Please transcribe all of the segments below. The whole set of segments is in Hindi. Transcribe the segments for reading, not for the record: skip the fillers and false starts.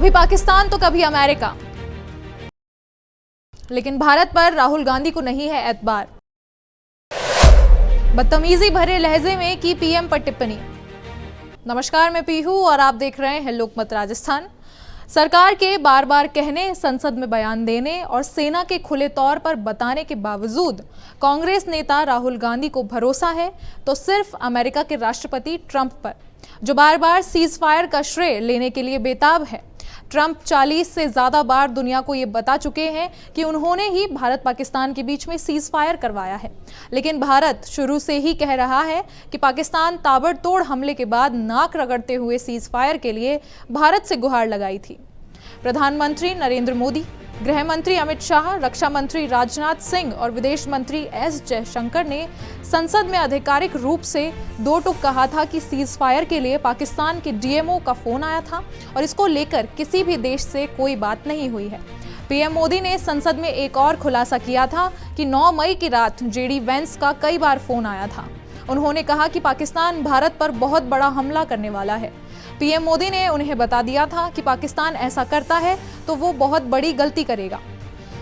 कभी पाकिस्तान तो कभी अमेरिका, लेकिन भारत पर राहुल गांधी को नहीं है एतबार। बदतमीजी भरे लहजे में की पीएम पर टिप्पणी। नमस्कार, मैं पीहू और आप देख रहे हैं लोकमत राजस्थान। सरकार के बार बार कहने, संसद में बयान देने और सेना के खुले तौर पर बताने के बावजूद कांग्रेस नेता राहुल गांधी को भरोसा है तो सिर्फ अमेरिका के राष्ट्रपति ट्रंप पर, जो बार बार सीज फायर का श्रेय लेने के लिए बेताब है। ट्रंप 40 से ज्यादा बार दुनिया को ये बता चुके हैं कि उन्होंने ही भारत पाकिस्तान के बीच में सीज फायर करवाया है, लेकिन भारत शुरू से ही कह रहा है कि पाकिस्तान ताबड़तोड़ हमले के बाद नाक रगड़ते हुए सीज फायर के लिए भारत से गुहार लगाई थी। प्रधानमंत्री नरेंद्र मोदी, गृह मंत्री अमित शाह, रक्षा मंत्री राजनाथ सिंह और विदेश मंत्री एस जयशंकर ने संसद में आधिकारिक रूप से दो टूक कहा था कि सीज फायर के लिए पाकिस्तान के डीएमओ का फोन आया था और इसको लेकर किसी भी देश से कोई बात नहीं हुई है। पीएम मोदी ने संसद में एक और खुलासा किया था कि 9 मई की रात जेडी वेंस का कई बार फोन आया था। उन्होंने कहा कि पाकिस्तान भारत पर बहुत बड़ा हमला करने वाला है। पीएम मोदी ने उन्हें बता दिया था कि पाकिस्तान ऐसा करता है तो वो बहुत बड़ी गलती करेगा।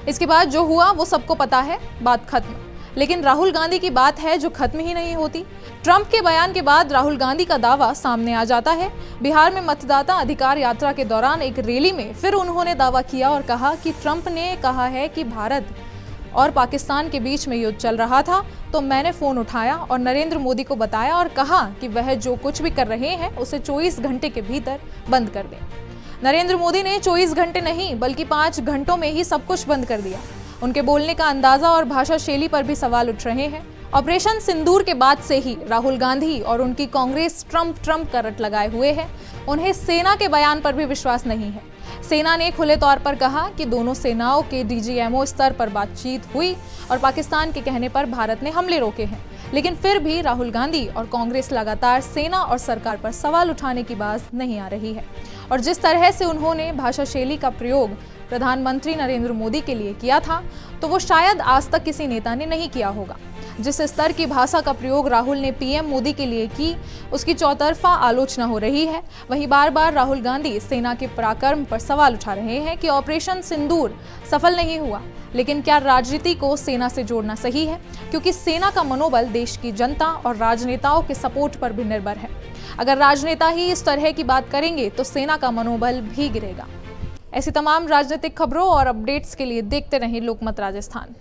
इसके बाद जो हुआ वो सबको पता है, बात खत्म। लेकिन राहुल गांधी की बात है जो खत्म ही नहीं होती। ट्रंप के बयान के बाद राहुल गांधी का दावा सामने आ जाता है। बिहार में मतदाता अधिकार यात्रा के दौरान एक रैली में फिर उन्होंने दावा किया और कहा कि ट्रंप ने कहा है कि भारत और पाकिस्तान के बीच में युद्ध चल रहा था तो मैंने फोन उठाया और नरेंद्र मोदी को बताया और कहा कि वह जो कुछ भी कर रहे हैं उसे 24 घंटे के भीतर बंद कर दें। नरेंद्र मोदी ने 24 घंटे नहीं बल्कि 5 घंटों में ही सब कुछ बंद कर दिया। उनके बोलने का अंदाजा और भाषा शैली पर भी सवाल उठ रहे हैं। ऑपरेशन सिंदूर के बाद से ही राहुल गांधी और उनकी कांग्रेस ट्रंप का रट लगाए हुए है। उन्हें सेना के बयान पर भी विश्वास नहीं है। सेना ने खुले तौर पर कहा कि दोनों सेनाओं के डीजीएमओ स्तर पर बातचीत हुई और पाकिस्तान के कहने पर भारत ने हमले रोके हैं, लेकिन फिर भी राहुल गांधी और कांग्रेस लगातार सेना और सरकार पर सवाल उठाने की बात नहीं आ रही है। और जिस तरह से उन्होंने भाषा शैली का प्रयोग प्रधानमंत्री नरेंद्र मोदी के लिए किया था तो वो शायद आज तक किसी नेता ने नहीं किया होगा। जिस स्तर की भाषा का प्रयोग राहुल ने पीएम मोदी के लिए की, उसकी चौतरफा आलोचना हो रही है। वहीं बार बार राहुल गांधी सेना के पराक्रम पर सवाल उठा रहे हैं कि ऑपरेशन सिंदूर सफल नहीं हुआ, लेकिन क्या राजनीति को सेना से जोड़ना सही है? क्योंकि सेना का मनोबल देश की जनता और राजनेताओं के सपोर्ट पर भी निर्भर है। अगर राजनेता ही इस तरह की बात करेंगे तो सेना का मनोबल भी गिरेगा। ऐसी तमाम राजनीतिक खबरों और अपडेट्स के लिए देखते रहें लोकमत राजस्थान।